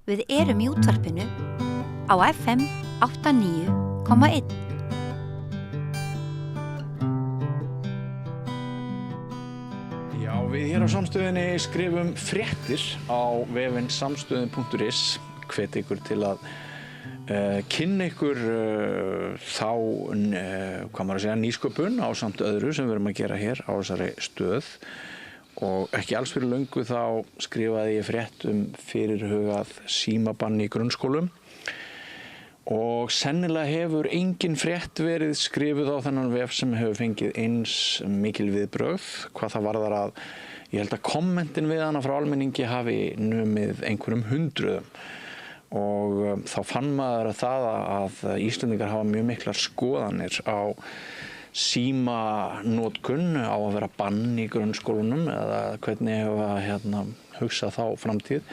Við erum í útvarpinu á FM 89,1. Já, við hér á Samstöðinni skrifum fréttir á vefinn samstöðin.is. Hvet ykkur til að kynna ykkur þá, hvað maður að segja, nýsköpun á samt öðru sem við erum að gera hér á þessari stöð. Og ekki alls fyrir löngu þá skrifaði ég frétt fyrirhugað símabann í grunnskólum. Og sennilega hefur engin frétt verið skrifuð á þennan vef sem hefur fengið eins mikil viðbrögð. Hvað það varðar að ég held að kommentin við hana frá almenningi hafi numið einhverjum hundruðum. Og þá fann maður það að Íslendingar hafa mjög miklar skoðanir á símanotkun, á að vera bann í grunnskólunum eða hvernig hefa hugsað þá framtíð.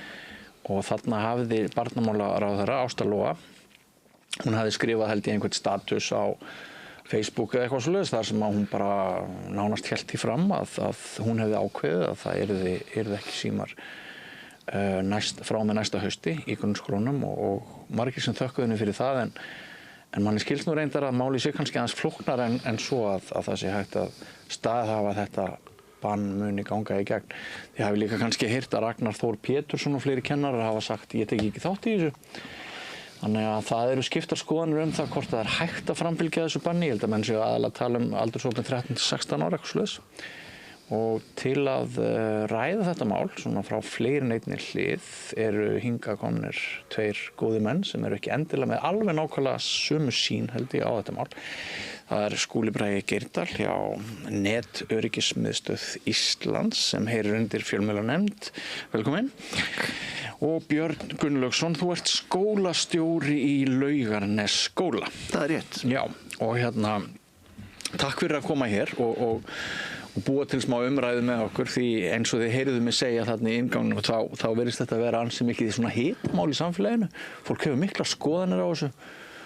Og þarna hafði barnamálaráðherra Ásta Lóa, hún hafði skrifað held ég einhvern status á Facebook eða eitthvað svoleiðis þar sem að hún bara nánast hélt því fram að hún hefði ákveðið að það yrði ekki símar frá með næsta hausti í grunnskólunum og margir sem þökkuðu henni fyrir það en manni skilst nú reyndar að máli sé kannski aðeins flóknar en svo að það sé hægt að staðhafa þetta bann muni ganga í gegn. Þið hafi líka kannski heyrt að Ragnar Þór Pétursson og fleiri kennarar hafa sagt ég tek ekki þátt í þessu. Þannig að það eru skiptar skoðanir það hvort það hægt að framfylgja þessu banni. Ég held að menn séu aðalega að tala aldurshópinn 13-16 ára eitthvað svoleiðis. Og til að ræða þetta mál, svona frá fleiri en einni hlið, eru hingað komnir tveir góðir menn sem eru ekki endilega með alveg nákvæmlega sömu sýn held ég á þetta mál. Það Skúli Bragi Geirdal hjá Netöryggismiðstöð Íslands sem heyrir undir fjölmiðlanefnd. Velkomin. Og Björn Gunnlaugsson, þú ert skólastjóri í Laugarnesskóla. Það rétt. Já, og takk fyrir að koma hér og búa til smá umræðu með okkur því eins og þið heyrðuð mig segja þarna í innganginum þá virðist þetta vera ansi mikið svona hitamál í samfélaginu. Fólk hefur miklar skoðanir á þessu.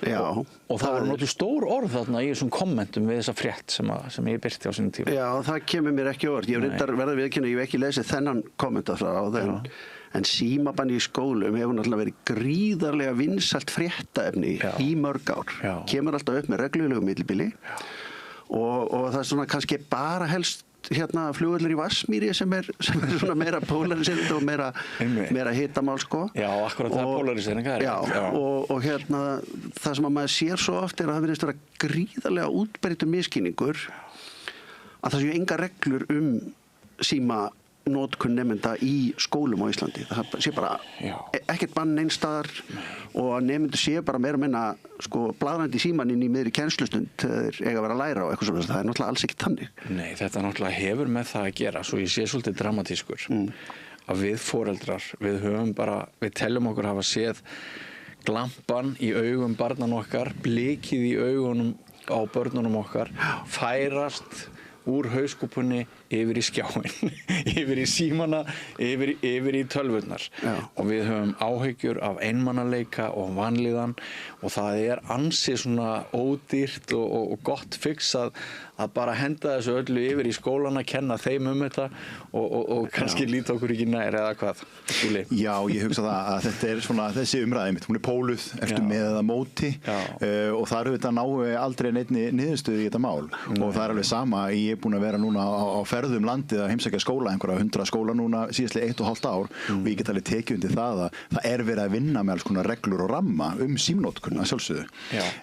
Já, og það voru notuð stór orð þarna í þessum kommentum við þessa frétt sem ég birti á sínum tíma. Já, það kemur mér ekki orð. Ég reyndar verða viðurkenna, ég hef ekki lesið þennan kommenta frá þeim. En símabann í skólum hefur náttúrulega verið gríðarlega vinsælt fréttaefni í mörg ár. Já. Kemur alltaf upp með reglulegu millibili. Og það svona kannski bara helst flugvöllur í Vatnsmýri sem er svona meira pólariserandi og meira hitamál sko. Já, akkurat það pólariserandi. Já, og það sem að maður sér svo oft að það virðist vera gríðarlega útbreiddur misskilningur að það séu engar reglur símanotkun nemenda í skólum á Íslandi. Það sé bara ekkert bann neins staðar og að nemendur sé bara meira að menna bladrandi símaninn í miðri kennslustund þegar þeir eiga að vera að læra og eitthvað svona. Það er náttúrulega alls ekki þannig. Nei, þetta náttúrulega hefur með það að gera, svo ég sé svolítið dramatískur, að við foreldrar, við teljum okkur hafa séð glampan í augum barnan okkar, blikið í augunum á börnunum okkar, færast úr hauskúpunni yfir í skjáin, yfir í símana, yfir í tölvurnar. Og við höfum áhyggjur af einmannaleika og vanlíðan og það er ansi svona ódýrt og gott fix að bara henda þessu öllu yfir í skólana, kenna þeim þetta og kannski líta okkur ekki nær eða hvað. Skúli. Já, ég hugsa það að þetta er svona þessi umræði mitt, hún er póluð, ertu með eða móti og það eru þetta aldrei neinni niðurstöðu í þetta mál og það er alveg sama, ég er búin að vera núna á ferðum landið að heimsækja skóla, einhverja 100 skóla núna síðastlega 1,5 ár og ég get alveg tekið undir það að það er verið að vinna með alls konar reglur og ramma símnotkun að sjálfsögðu.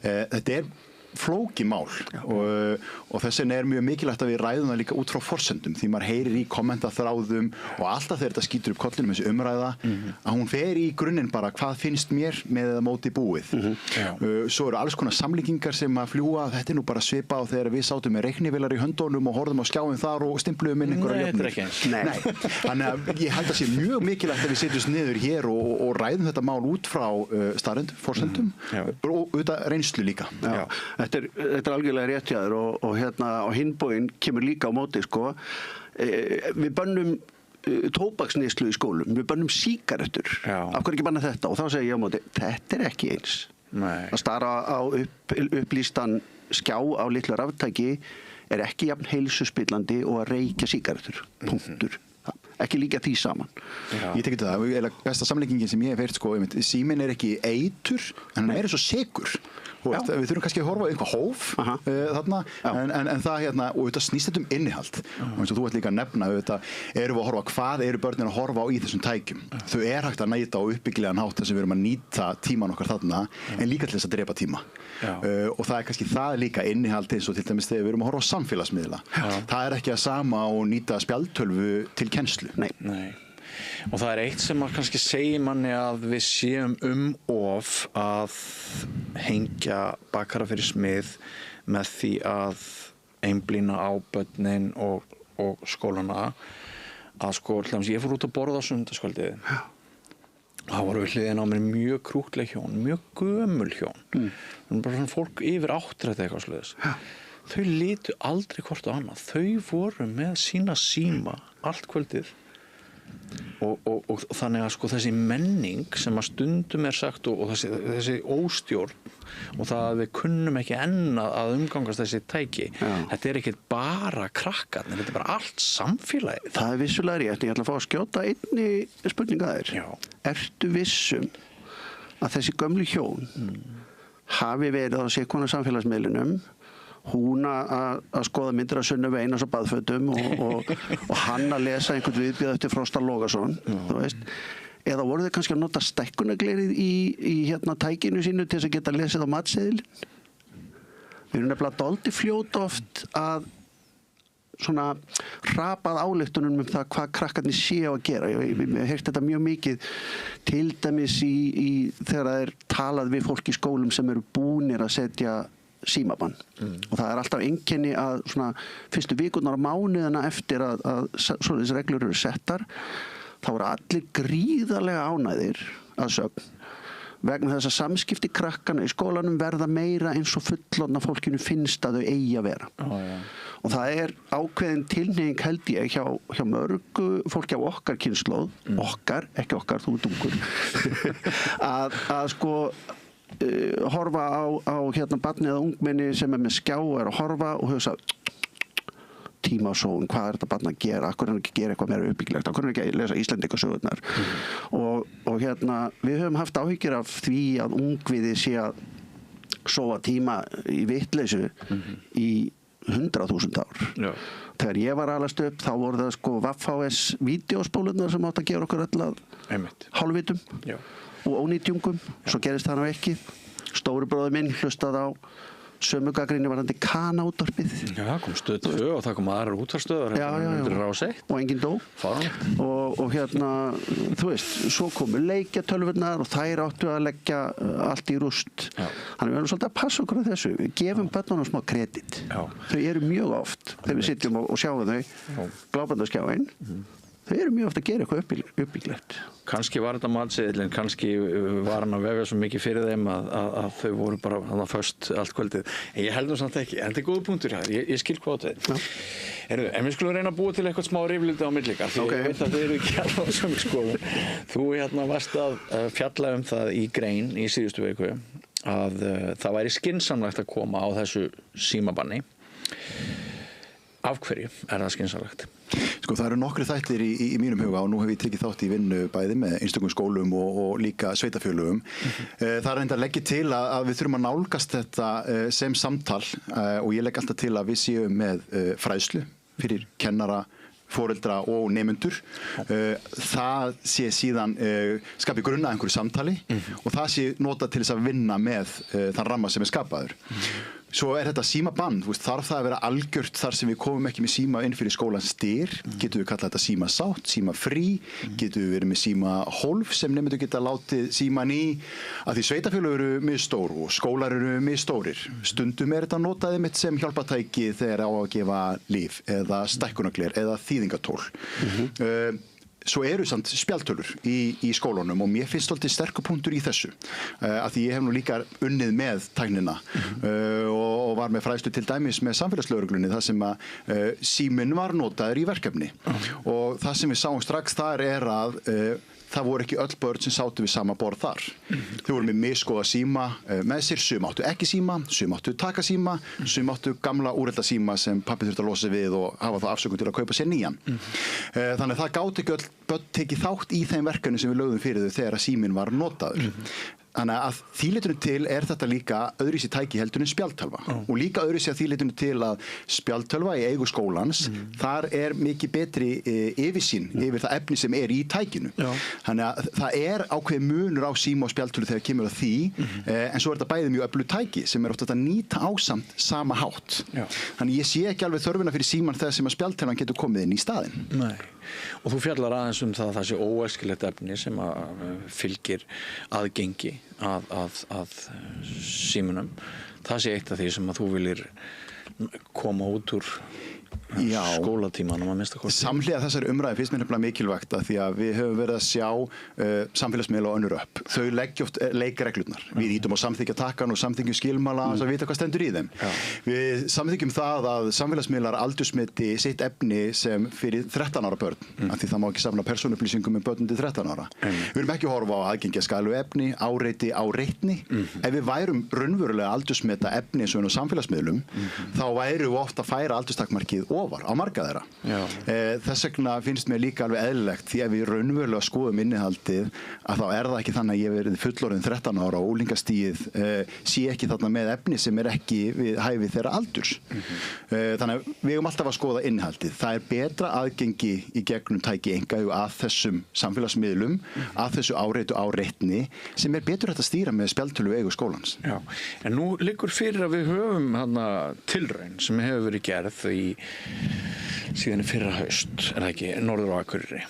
Þetta er flókið mál og þess vegna er mjög mikilvægt að við ræðum það líka út frá forsendum því maður heyrir í kommentaþráðum og alltaf þegar þetta skýtur upp kollinum þessi umræða að hún fer í grunninn bara hvað finnst mér með eða móti búið. Svo eru alls konar samlíkingar sem að fljúga, þetta er nú bara svipað á þegar við sátum með reiknivélar í höndunum og horfðum á skjáin þar og stimpluðum inn einhverja jöfnur. Nei, þannig að ég held að sé mjög mikilvægt að við setjumst niður hér og ræðum þetta mál út frá staðreynd, forsendum og auðvitað reynslu líka. Þetta er algjörlega rétt hjá þér og á hinn bóginn kemur líka á móti sko. Við bönnum tóbaksneyslu í skólum, við bönnum sígarettur. Af hverju ekki banna þetta? Og þá segi ég á móti, þetta er ekki eins. Að stara á upplýstan skjá á litlu raftæki er ekki jafn heilsuspillandi og að reykja sígarettur. Punktur. ekki líka því saman. Ég tekið það, besta samlíkingin sem ég hef heyrt, sko, síminn ekki eitur, en hann svo sekur. Við þurfum kannski að horfa á eitthvað hóf þarna, en það og þetta snýst þetta innihald. Og eins og þú ert líka að nefna, erum við að horfa hvað eru börnin að horfa á í þessum tækjum. Þau hægt að nýta á uppbyggilegan hátt þar sem við erum að nýta tíman okkar þarna, en líka til þess að drepa tíma. Og það kannski það líka innihald eins og til dæmis þegar við erum að horfa á samfélagsmiðla. Það ekki að sama og nýta spjaldtölvu til kennslu. Nei. Og það eitt sem að kannski segir manni að við séum of að hengja bakara fyrir smið með því að einblína á börnin og skólana að sko, ég fór út að borða á sunnudagskvöldið. Það voru við hliðina á mér mjög krúttleg hjón, mjög gömul hjón. Bara svona fólk yfir 80 eitthvað svoleiðis. Þau litu aldrei hvort á annað. Þau voru með sína síma allt kvöldið. Og þannig að sko þessi menning sem að stundum sagt og þessi óstjórn og það að við kunnum ekki enn að umgangast þessi tæki, þetta ekki bara krakkarnir, þetta bara allt samfélagið. Það vissulega rétt, ég ætla að fá að skjóta einni spurninga þér. Ertu vissum að þessi gömlu hjón hafi verið á sérkona samfélagsmiðlunum, hún að skoða myndir af Sunnevu Einars á baðfötum og hann að lesa einhvern viðbjóð eftir Frosta Logason, þú veist, eða voru þau kannski að nota stækkunarglerið í tækinu sínu til þess að geta lesið á matseðilinn? Við erum nefnilega dálítið fljót oft að svona hrapað ályktunum það hvað krakkarnir séu að gera. Ég hef heyrt þetta mjög mikið til dæmis þegar það talað við fólk í skólum sem eru búnir að setja símabann og það alltaf einkenni að svona fyrstu vikurnar á mánuðina eftir að svoleiðis reglur eru settar, þá voru allir gríðarlega ánægðir að sögn vegna þess að samskipti krakkana í skólanum verða meira eins og fullorðna fólkinu finnst að þau eigi að vera. Og það ákveðin tilhneiging held ég hjá mörgu fólki á okkar kynslóð, okkar, ekki okkar, þú ert ungur, að sko horfa á barnið eða ungmenni sem með skjá og að horfa og hugsa tímasóun, hvað þetta barn að gera, akkur hann ekki gera eitthvað meira uppbyggilegt, akkur hann ekki að lesa Íslendingasögurnar og við höfum haft áhyggjur af því að ungviði sé að sóa tíma í vitleysu í 100.000 ár. Þegar ég var alast upp þá voru það sko VHS vídeóspólurnar sem átt að gera okkur öll að hálfvitum og ónýtjungum, svo gerist það nú ekki. Stóri bróðir minn hlustaði á sömu gagnrýni varðandi Kana-útvarpið. Já, kom Stöð 2 og það kom aðrar útvarpsstöðvar undir Rás 1. Og enginn dó. Og þú veist, svo komu leikjatölvurnar og þær áttu að leggja allt í rúst. Þannig við verðum svolítið að passa okkur á þessu. Við gefum börnunum smá kredit. Þau eru mjög oft, þegar við sitjum og sjáum þau, glábandaskjáin, þau eru mjög oft að gera eitthvað uppbyggilegt. Kannski var þetta matseðillinn, kannski var hann að vefja svo mikið fyrir þeim að þau voru bara föst allt kvöldið. En ég held samt ekki, en þetta góður punktur hér, ég skil hvað á þetta. En við skulum reyna að búa til eitthvað smá rifrildi á milli ykkar, því ég veit að þið eru ekki alveg á sömu skoðun. Þú varst að fjalla það í grein í síðustu viku að það væri skynsamlegt að koma á þessu símabanni. Af hverju það skynsamlegt? Sko það eru nokkri þættir í mínum huga og nú hef ég tekið þátt í vinnu bæði með einstökum skólum og líka sveitafélögum. Það reyndar að leggja til að við þurfum að nálgast þetta sem samtal og ég legg alltaf til að við séum með fræðslu fyrir kennara, foreldra og nemendur. Það sé síðan skapi grunna einhverju samtali og það sé notað til þess að vinna með þann ramma sem skapaður. Svo þetta símabann, þarf það að vera algjört þar sem við komum ekki með síma inn fyrir skólans dyr, getum við kallað þetta símasátt, símafrí, getum við verið með símahólf sem nemendur geta látið síman í, að því sveitafélög eru misstór og skólar eru misstórir. Stundum þetta notaði mitt sem hjálpatæki þegar á að gefa lyf eða stækkunargler eða þýðingatól. Svo eru samt spjaldtölur í skólunum og mér finnst svolítið sterkur punktur í þessu af því ég hef nú líka unnið með tæknina og var með fræðslu til dæmis með samfélagslögreglunni þar sem að síminn var notaður í verkefni og það sem við sáum strax þar að það voru ekki öll börn sem sátu við sama borð þar. Þau voru með misgóða síma með sér, sum áttu ekki síma, sum áttu taka síma, sum áttu gamla úrelda síma sem pabbi þurfti að losa sig við og hafa það afsökun til að kaupa sér nýjan. Þannig að það gátu ekki öll börn tekið þátt í þeim verkefni sem við lögðum fyrir þau þegar að síminn var notaður. Þannig að því leytinu til þetta líka öðruvísi tæki heldur en spjaldtölva og líka öðruvísi að því leytinu til að spjaldtölva í eigu skólans, þar mikið betri yfirsýn yfir það efni sem í tækinu. Þannig að það ákveðið munur á síma og spjaldtölu þegar kemur að því, en svo þetta bæði mjög öflugt tæki sem oft að nýta ásamt sama hátt. Þannig ég sé ekki alveg þörfina fyrir síman þegar sem að spjaldtölvan getur komið inn í staðinn. Nei. Og þú fjallar aðeins það að það sé óæskilegt efni sem að fylgir aðgengi að símunum. Það sé eitt af því sem að þú viljir koma út úr skólatímanum að minnsta kosti. Samhliða þessari umræðu finnst mér nefnilega mikilvægt að því að við höfum verið að sjá samfélagsmiðla og önnur upp. Þau leggja oft leikreglurnar. Við ítum á samþykkja takkan og samþykkjum skilmála að vita hvað stendur í þeim. Við samþykkjum það að samfélagsmiðlar aldursmeti sitt efni sem fyrir 13 ára börn, af því það má ekki safna persónuupplýsingum með börn til 13 ára. Við erum ekki að horfa á aðgengi að skaðlegu efni, áreiti, áreitni. Ef við værum raunverulega aldursmeta efni eins og á samfélagsmiðlum, þá værum við oft að færa aldurstakmarkið ofar á marga þeirra. Þess vegna finnst mér líka alveg eðlilegt því að við raunverulega skoðum innihaldið að þá það ekki þannig að ég verið fullorðin 13 ára og unglingastigið sé ekki þarna með efni sem ekki við hæfi þeirra aldurs. Þannig að við eigum alltaf að skoða innihaldið. Það betra aðgengi í gegnum tæki einkaeigu að þessum samfélagsmiðlum, að þessu áreitu áreitni sem betur hægt að stýra með spjaldtölu eigu skólans. Já, en nú liggur fyrir að við höfum tilraun sem hefur verið gerð síðan fyrra haust, það ekki, norður á Akureyri.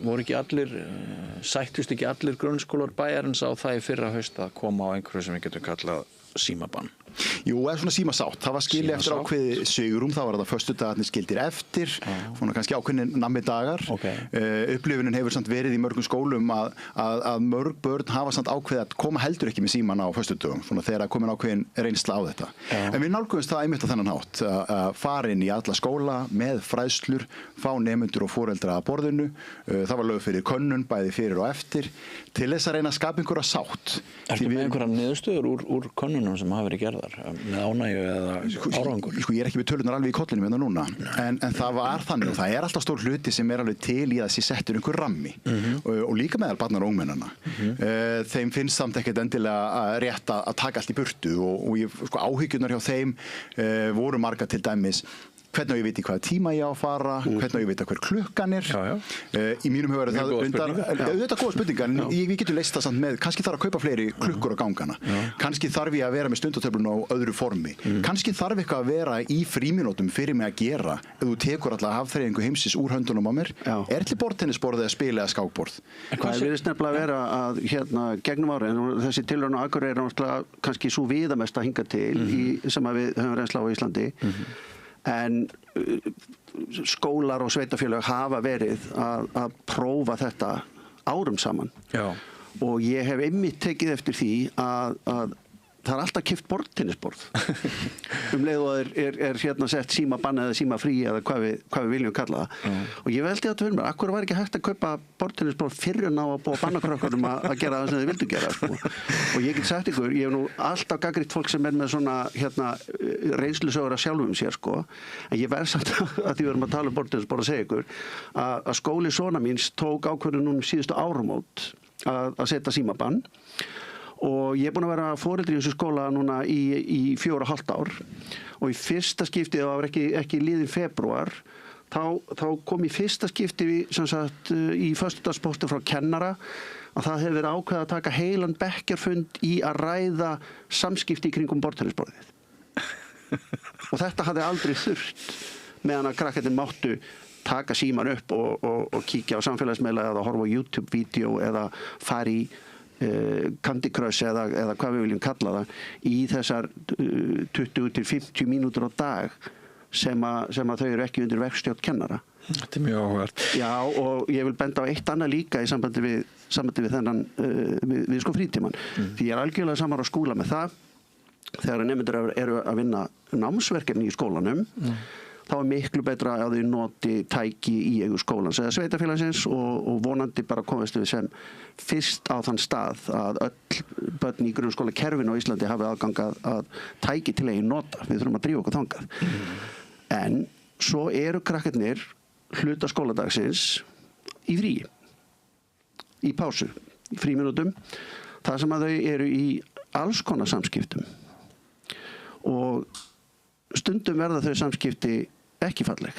Voru ekki allir, sættust ekki allir grunnskólar bæjarins á það í fyrra haust að koma á einhverju sem við getum kallað símabann? Jú, eða svona símasátt. Það var skilið eftir ákveði sigurum, það var þetta föstudagarnir skildir eftir, svona kannski ákveðin nammi dagar. Upplifunin hefur samt verið í mörgum skólum að mörg börn hafa samt ákveði að koma heldur ekki með síman á föstudögum, svona þegar komin ákveðin reynsla á þetta. En við nálgumst það einmitt á þennan hátt, að fara inn í alla skóla með fræðslur, fá nemendur og foreldra að borðinu, það var lögð fyrir könnun, bæði fyrir og eftir, til þess að reyna að skapa einhverja sátt. Ertu með einhverja niðurstöður úr könnunum sem hafa verið gerðar með ánægju eða árangur? Ég er ekki við tölunar alveg í kollinum hérna núna, en það var þannig og það alltaf stór hluti sem alveg til í að sé settur einhver rammi og líka meðal barnar og ungmennana. Þeim finnst samt ekkert endilega rétt að taka allt í burtu og áhyggjurnar hjá þeim voru margar til dæmis hvernig ég veit í hvaða tíma ég á að fara, hvernig ég veit hver klukkan í mínum huga það auðvitað góða spurningar, en við getum leyst það samt með, kannski þarf að kaupa fleiri klukkur á gangana, kannski þarf ég að vera með stundatöflun á öðru formi, kannski þarf eitthvað að vera í frímínútum fyrir mig að gera, ef þú tekur alltaf hafþreyingu heimsins úr höndunum á mér, til borðtennisborð eða spila eða skákborð. Það virðist nefnilega að vera að gegnum árið, þessi tilraun á Akureyri er kannski sú viðamesta hingað til sem við höfum reynsla á Íslandi. En skólar og sveitafélög hafa verið að prófa þetta árum saman. Og ég hef einmitt tekið eftir því að það alltaf keypt borðtennisborð. Leið og er sett símabann eða símafrí eða hvað við viljum kalla það. Og ég veldi að fyrir mér, akkur var ekki hægt að kaupa borðtennisborð fyrir en á að búa bannakrökkunum að gera það sem þið vildu gera. Og ég get sagt ykkur, ég hef nú alltaf gagnrýnt fólk sem með svona reynslusögur af sjálfum sér, en ég verð samt að því við erum að tala um borðtennisborð að segja ykkur að skóli sona míns tók ákvörðun síðustu áramót að setja símabann. Og ég búin að vera foreldri í þessu skóla núna í 4,5 ár og í fyrsta skipti, það var ekki liðin febrúar, þá kom í fyrsta skipti í föstudagspósti frá kennara að það hefur verið ákveðið að taka heilan bekkjarfund í að ræða samskipti í kringum borðtennisborðið. Og þetta hafði aldrei þurft meðan að krakkarnir máttu taka síman upp og kíkja á samfélagsmiðla eða horfa á YouTube-vídeó eða fara í Candy Crush eða hvað við viljum kalla það í þessar 20-50 mínútur á dag sem að þau eru ekki undir verkstjórn kennara. Þetta mjög áhugavert. Já, og ég vil benda á eitt annað líka í sambandi við þennan við frítímann. Því ég algjörlega samar á skóla með það þegar nemendur eru að vinna námsverkefni í skólanum þá miklu betra að þau noti tæki í eigu skólans eða sveitafélagsins og vonandi bara komast við sem fyrst á þann stað að öll börn í grunnskólakerfinu á Íslandi hafi aðgang að tæki til eigin nota. Við þurfum að drífa okkur þangað. En svo eru krakkarnir hluta skóladagsins í frí, í pásu, í frímínútum, þar sem að þau eru í alls konar samskiptum og stundum verða þau samskipti ekki falleg.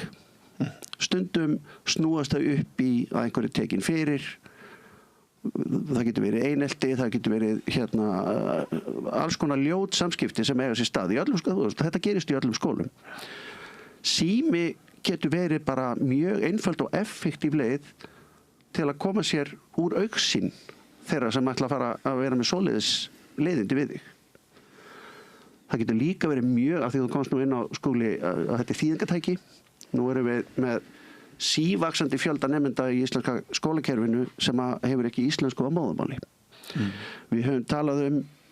Stundum snúast þau upp í að einhverju tekin fyrir. Það getur verið einelti, það getur verið alls konar ljót samskipti sem eiga sér stað í öllum skólum. Þetta gerist í öllum skólum. Sími getur verið bara mjög einföld og effektív leið til að koma sér úr augsýn þeirra sem ætla að fara að vera með svoleiðis leiðindi við þig. Það getur líka verið mjög, af því þú komst nú inn á skóli að þetta er þýðingatæki. Nú erum við með sívaxandi fjölda nemenda í íslenska skólakerfinu sem hefur ekki íslensku á móðurmáli. Við höfum talað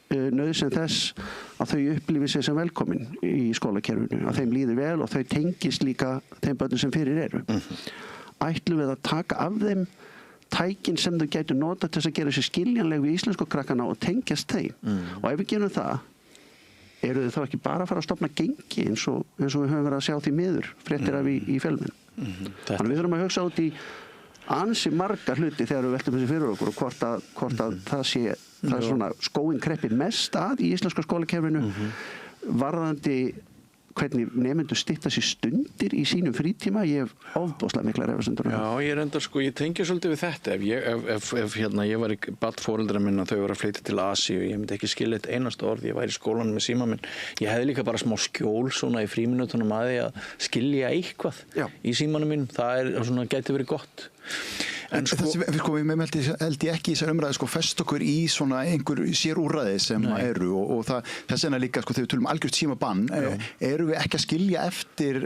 nauðsyn þess að þau upplifi sig sem velkomin í skólakerfinu, að þeim líður vel og þau tengist líka þeim börnum sem fyrir eru. Ætlum við að taka af þeim tækin sem þau gætu nota til þess að gera sér skiljanleg við íslensku krakkana og tengjast þeim. Og ef við gerum það, eru þau þá ekki bara að fara að stofna gengi eins og við höfum verið að sjá því miður fréttir af í fjölmiðlum. Þannig við þurfum að hugsa út í ansi marga hluti þegar við veltum þessi fyrir okkur og hvort að það er svona skóginn kreppir mest að í íslenska skólakerfinu varðandi hvernig nemendur stytta sér stundir í sínum frítíma. Ég hef ofboðslega miklar efasemdir. Já, ég tengi svolítið við þetta. Ef ég var í barn foreldra minna, þau voru að flytja til Asíu, ég myndi ekki skilja eitt einasta orð, ég væri í skólanum með síma minn. Ég hefði líka bara smá skjól svona í frímínútunum að því að skilja eitthvað í símanum minn. Það gæti verið gott. En held ég ekki í þessar umræði fest okkur í svona einhver sér úrræði sem eru og þess vegna líka þegar við tölum algjört símabann eru við ekki að skilja eftir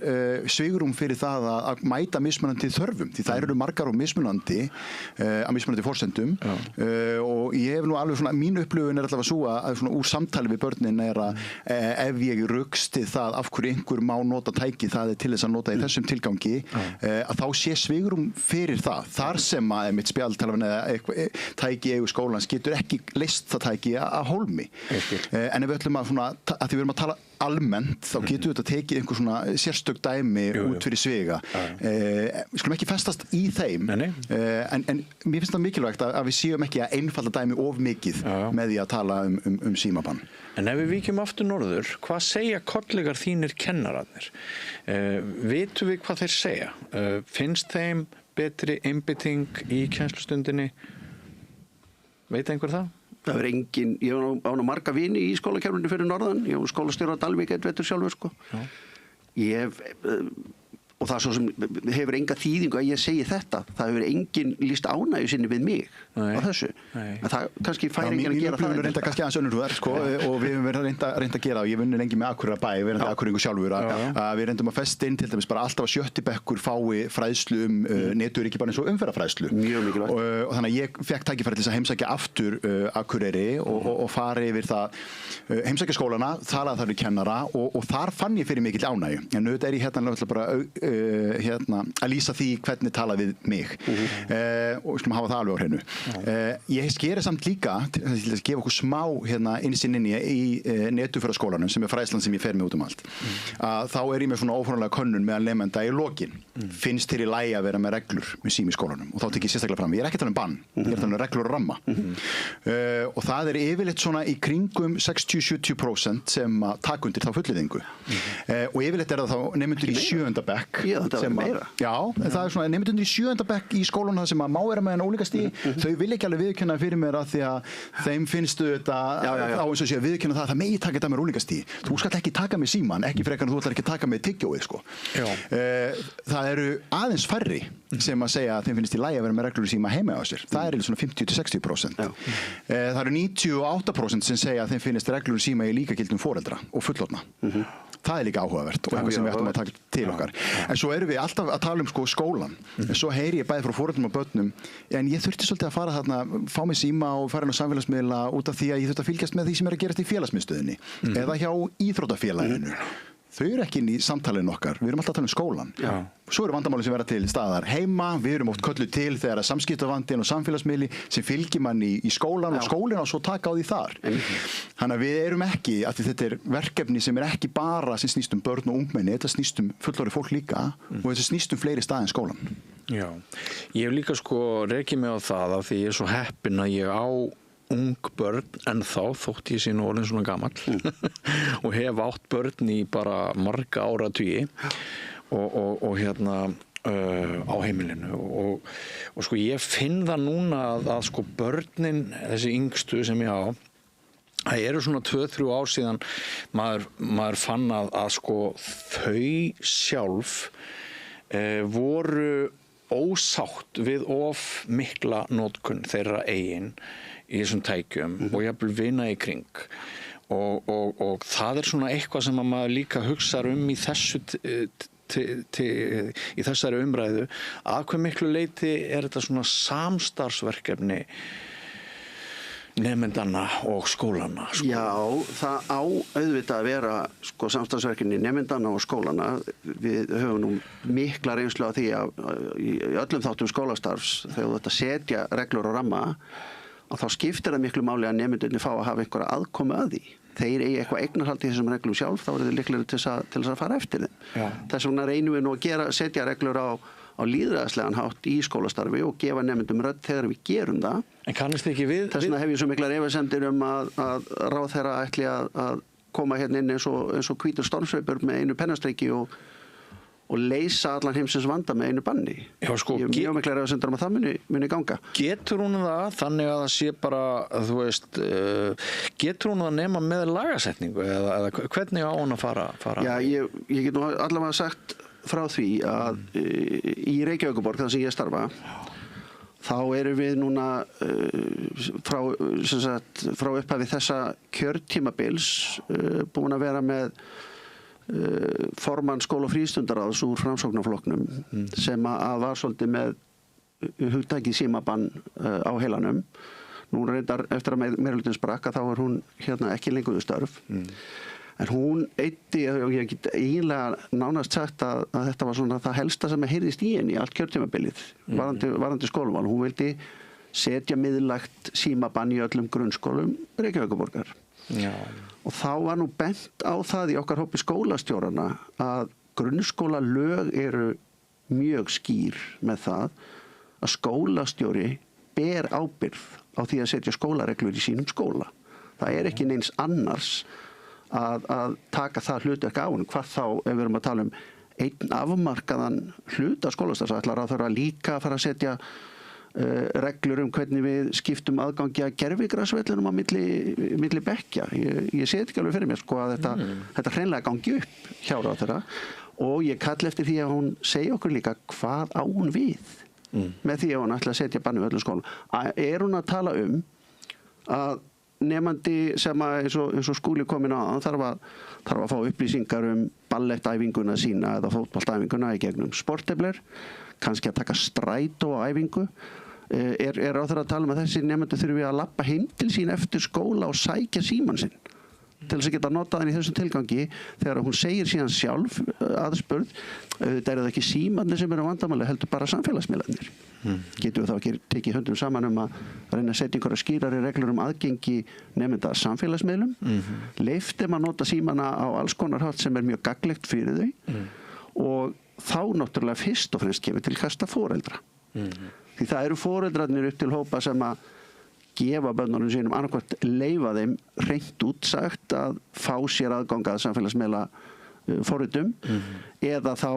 svigrúm fyrir það að mæta mismunandi þörfum því það eru margar og mismunandi að mismunandi forsendum og ég hef nú alveg svona mín upplifun allavega svo að svona úr samtali við börnin að ef ég röksti það af hverju einhver má nota tæki það til þess að nota í þessum tilgangi að þá sé svigrúm fyrir það þar sem að mitt spjaldtölvan eða tæki eigu skólans getur ekki leyst það tæki að hólmi. En ef við ætlum að því við erum að tala almennt þá getur við tekið einhver svona sérstök dæmi út fyrir sviga. Við skulum ekki festast í þeim en mér finnst það mikilvægt að við séum ekki að einfalda dæmi of mikið með því að tala um símabann. En ef við víkjum aftur norður, hvað segja kollegar þínir kennararnir? Vitum við hvað þeir segja? Finnst þeim betri einbytting í kennslustundinni? Veit einhver það? Það er engin, ég á nú marga vini í skólakerfinu fyrir norðan, ég á skólastjóra á Dalvík eitt vetur sjálfur Ég hef, og það svo sem hefur enga þýðingu að ég segi þetta, það hefur engin lýst ánægju sinni við mig á þessu. En það kannski fær enginn að gera það. Mín reynda kannski aðeins önnur og við höfum reynda að gera og ég vunni lengi með Akureyrarbæ, við erum Akureyringur sjálfur að við reyndum að festa inn til dæmis bara alltaf að 7. bekkur fái fræðslu netöryggi bara eins og umferðarfræðslu. Mjög mikilvægt. Og þannig að ég fekk tækifæri til þess að heimsækja aftur Akureyri og fara yfir það heimsækja skólana, talaði þar við kennara og þar fann ég fyrir mikill ánægju. En auðvitað ég hérna bara að lýsa því hvernig tala við mig og við skulum hafa það alveg á hreinu. Ég skeri samt líka til að gefa okkur smá innsýn inn í netufræðaskólanum sem er fræðslan sem ég fer með út um allt. Þá er ég með svona óformlega könnun meðal nemenda í lokin. Finnst þér í lagi að vera með reglur með síma í skólanum og þá tek ég sérstaklega fram. Ég er ekki að tala um bann, ég er að tala um reglur og ramma. Og það er yfirleitt svona í kringum 60-70% sem taka undir þá fullyrðingu. Og yfirleitt er það þá nemendur í 7. bekk. Já, það er svona nemendur í 7. bekk í skólanum sem að má vera með en ólíkastigi. Þau vil ekki alveg viðurkenna fyrir mér að því að þeim finnstu þetta á eins og sé að viðurkenna það megi taka þetta með ólíkastigi. Þú skalt ekki taka með síman, ekki frekar en þú ætlar ekki að taka með tyggjóið Það eru aðeins færri sem að segja að þeim finnst í lagi að vera með reglur í síma heima á sér. Það er svona 50-60%. Það eru 98% sem segja að þeim finnst reglur í síma í líkagildum foreldra og fullorðna. Það er líka áhugavert og eitthvað sem við ættum að taka til okkar. En svo erum við alltaf að tala um skólan. Svo heyri ég bæði frá foreldrum og börnum, en ég þurfti svolítið að fara þarna, fá mig síma og fara inn á samfélagsmiðla út af því að ég þurfti að fylgjast með því sem er að gerast í félagsmiðstöðinni eða hjá íþróttafélaginu. þau eru ekki inn í samtalinu okkar, við erum alltaf að tala um skólan. Já. Svo eru vandamálin sem vera til staðar heima, við erum oft kölluð til þegar samskiptavandinn og samfélagsmiðli sem fylgir mann í skólan og skólinn á svo taka á því þar. Þannig að við erum ekki, að þetta er verkefni sem ekki bara sem snýst börn og ungmenni, þetta snýst fullorðið fólk líka og þetta snýst fleiri stað en skólan. Já, ég hef líka rekið mig á það af því ég er svo heppinn að ég á ung börn ennþá þótt ég sé nú orðin svona gamall og hef átt börn í bara marga áratugi og á heimilinu og ég finn það núna að börnin, þessi yngstu sem ég á, það eru svona 2-3 ár síðan maður fann að þau sjálf voru ósátt við of mikla notkun þeirra eigin í þessum tækjum og jafnvel vina í kring og það svona eitthvað sem að maður líka hugsar í þessari umræðu að hve miklu leyti þetta svona samstarfsverkefni nemendanna og skólana. Já, það á auðvitað að vera samstarfsverkefni nemendanna og skólana. Við höfum nú mikla reynslu á því í öllum þáttum skólastarfs þegar þetta setja reglur og ramma að þá skiptir það miklu máli að nemendurnir fá að hafa einhverja aðkomu að því. Þeir eigi eitthvað eignarhald í þessum reglum sjálf, þá eru þeir líklegir til þess að fara eftir þeim. Já. Þess vegna reynum við nú að setja reglur á lýðræðislegan hátt í skólastarfi og gefa nemendum rödd þegar við gerum það. En kannast ekki við? Þess vegna hef ég svo miklar efasemdir að ráðherra ætli að koma hérna inn eins og hvítur stormsveipur með einu pennastrengi og leysa allan heimsins vanda með einu banni. Já, ég hef mjög miklar efasemdir að það muni ganga. Getur hún það þannig að það sé bara, getur hún það nema með lagasetningu eða hvernig á hún að fara? Já, ég get nú allavega sagt frá því að í Reykjavíkurborg, þar sem ég starfa, þá erum við núna frá upphafi þessa kjörtímabils búin að vera með formann skóla- og frístundaráðs úr Framsóknarflokknum sem að var svolítið með hugtækið símabann á heilanum. Nú reyndar eftir að meirihlutinn sprakk að þá var hún ekki lengur við störf. En hún eyddi, og ég get eiginlega nánast sagt að þetta var svona það helsta sem heyrðist í henni allt kjörtímabilið varðandi skólumál. Hún vildi setja miðlægt símabann í öllum grunnskólum Reykjavíkurborgar. Já. Og þá var nú bent á það í okkar hópi skólastjórana að grunnskólalög eru mjög skýr með það að skólastjóri ber ábyrgð á því að setja skólareglur í sínum skóla. Það er ekki neins annars að taka það hlutverk á honum, hvað þá ef við erum að tala einn afmarkaðan hluta skólastarfs, ætlar að þurfa líka að fara að setja reglur hvernig við skiptum aðgangi að gervigrasvellunum á milli bekkja. Ég sé þetta ekki alveg fyrir mér að þetta hreinlega gangi upp hjá ráðherra og ég kalli eftir því að hún segi okkur líka hvað á hún við með því að hún ætla að setja bann við öllum skólum. Er hún að tala að nemandi sem eins og Skúli komin á þarf að fá upplýsingar ballettæfinguna sína eða fótboltæfinguna í gegnum sportefler, kannski að taka strætó á æfingu. Er ráðherra að tala að þessi nemendur þurfi að labba heim til sín eftir skóla og sækja símann sinn til þess að geta notað hann í þessum tilgangi þegar hún segir síðan sjálf aðspurð, þetta eru það ekki símannir sem eru vandamáli, heldur bara samfélagsmiðlarnir. Getum við þá ekki tekið höndum saman að reyna að setja einhverja skýrari reglur aðgengi nemenda að samfélagsmiðlum, leyftum að nota símanna á alls konar hátt sem er mjög gagnlegt fyrir þau og þá náttúrulega fyrst og fremst kemur til kasta foreldra. Því það eru foreldrarnir upp til hópa sem að gefa börnunum sínum annarkvort leyfa þeim hreint út sagt að fá sér aðgang að samfélagsmiðla forritum eða þá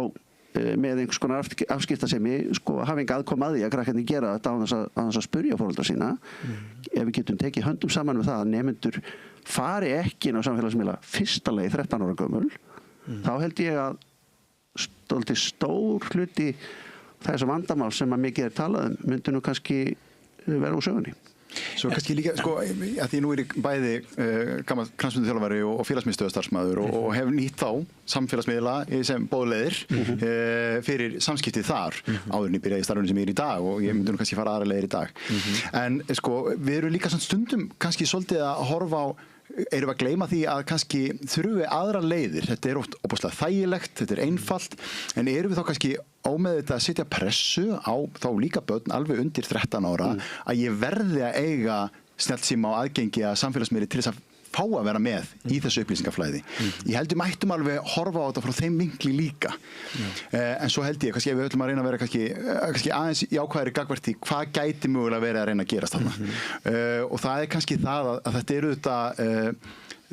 með einhvers konar afskiptasemi hafa enga aðkoma að því að krakkarnir gera þetta á þess að spyrja foreldra sína. Ef við getum tekið höndum saman með það að nemendur fari ekki inn á samfélagsmiðla fyrsta leið 13 ára gömul, þá held ég að stór hluti þess að vandamál sem að mikið talað myndi nú kannski vera úr sögunni. Svo kannski líka, að því nú er ég bæði gamall knattspyrnuþjálfari og félagsmiðstöðvarstarfsmaður og hef nýtt þá samfélagsmiðla sem boðleiðir fyrir samskiptið þar áður en ég byrjaði í starfinu sem ég er í dag og ég myndi nú kannski fara aðra leiðir í dag. En við erum líka stundum kannski svolítið að horfa á erum við að gleyma því að kannski þurfum við aðra leiðir. Þetta oft óbúslega þægilegt, þetta einfalt, en erum við þá kannski ómeðvitað að setja pressu á þá líka börn alveg undir 13 ára að ég verði að eiga snjallsíma og aðgengi að samfélagsmiðli til þess að fá að vera með í þessu upplýsingaflæði. Ég held við mættum alveg horfa á þetta frá þeim vinkli líka. En svo held ég, kannski ef við ætlum að reyna að vera kannski aðeins jákvæðari gagnvart því hvað gæti mögulega verið að reyna að gerast þarna. Og það kannski það að þetta eru þetta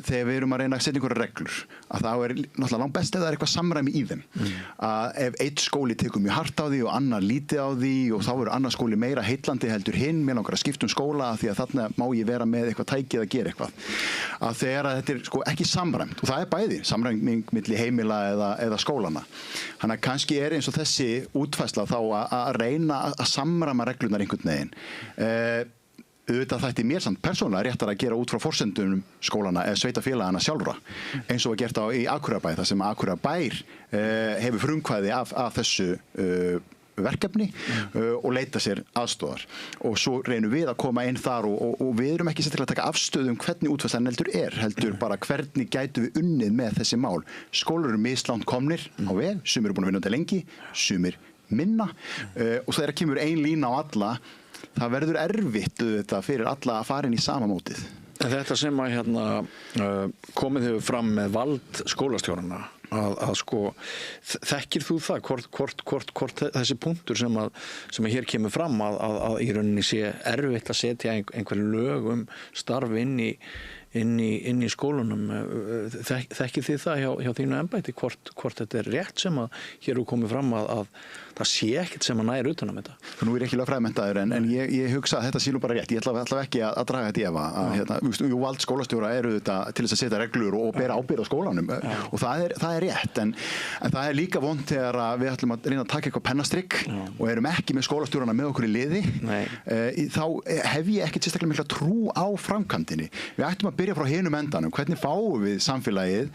þegar við erum að reyna að setja einhverja reglur að það náttúrulega langt best ef það eitthvað samræmi í þeim. Að ef einn skóli tekur mjög hart á því og annar lítið á því og þá annar skóli meira heillandi heldur hinn, mér langar að skipta skóla því að þarna má ég vera með eitthvað tækið að gera eitthvað. Að þegar að þetta ekki samræmt og það bæði samræming milli heimila eða skólana. Þannig að kannski eins og þessi útfærsla þá að reyna að samræma reglurnar einhvern veginn. Auðvitað þætti mér samt persónulega réttar að gera út frá forsendunum skólana eða sveitafélagana sjálfra eins og var gert í Akureyrarbæ þar sem Akureyrarbær hefur frumkvæði af þessu verkefni og leita sér aðstoðar og svo reynum við að koma inn þar og við erum ekki sérstaklega að taka afstöðu hvernig útfærslan heldur bara hvernig gætu við unnið með þessi mál. Skólar eru mislangt komnir á veg, sumir eru búin að vinna þetta lengi, sumir minna og þegar kemur ein lína á alla það verður erfitt þetta fyrir alla að fara inn í sama mótið. Þetta sem að komið hefur fram með vald skólastjórana að sko, þekkir þú það hvort þessi punktur sem að hér kemur fram að í rauninni sé erfitt að setja einhver lög starf inn í skólunum. Þekkir þið það hjá þínu embætti hvort þetta rétt sem að hér er komið fram að það sé ekkert sem að næra utan þetta. Nú er ég ekki lögfræðimenntaður en ég hugsa að þetta sé nú bara rétt. Ég ætla ekki að draga þetta í efa. Vald skólastjóra eru þetta til þess að setja reglur og bera ábyrgð á skólanum og það er rétt en það er líka vont þegar við ætlum að reyna að taka eitthvað pennastrikk og erum ekki með skólastjórana með okkur í liði. Þá hef ég ekkert sérstaklega mikla trú á framkvæmdinni. Við ættum að byrja frá hinum endanum, hvernig fáum við samfélagið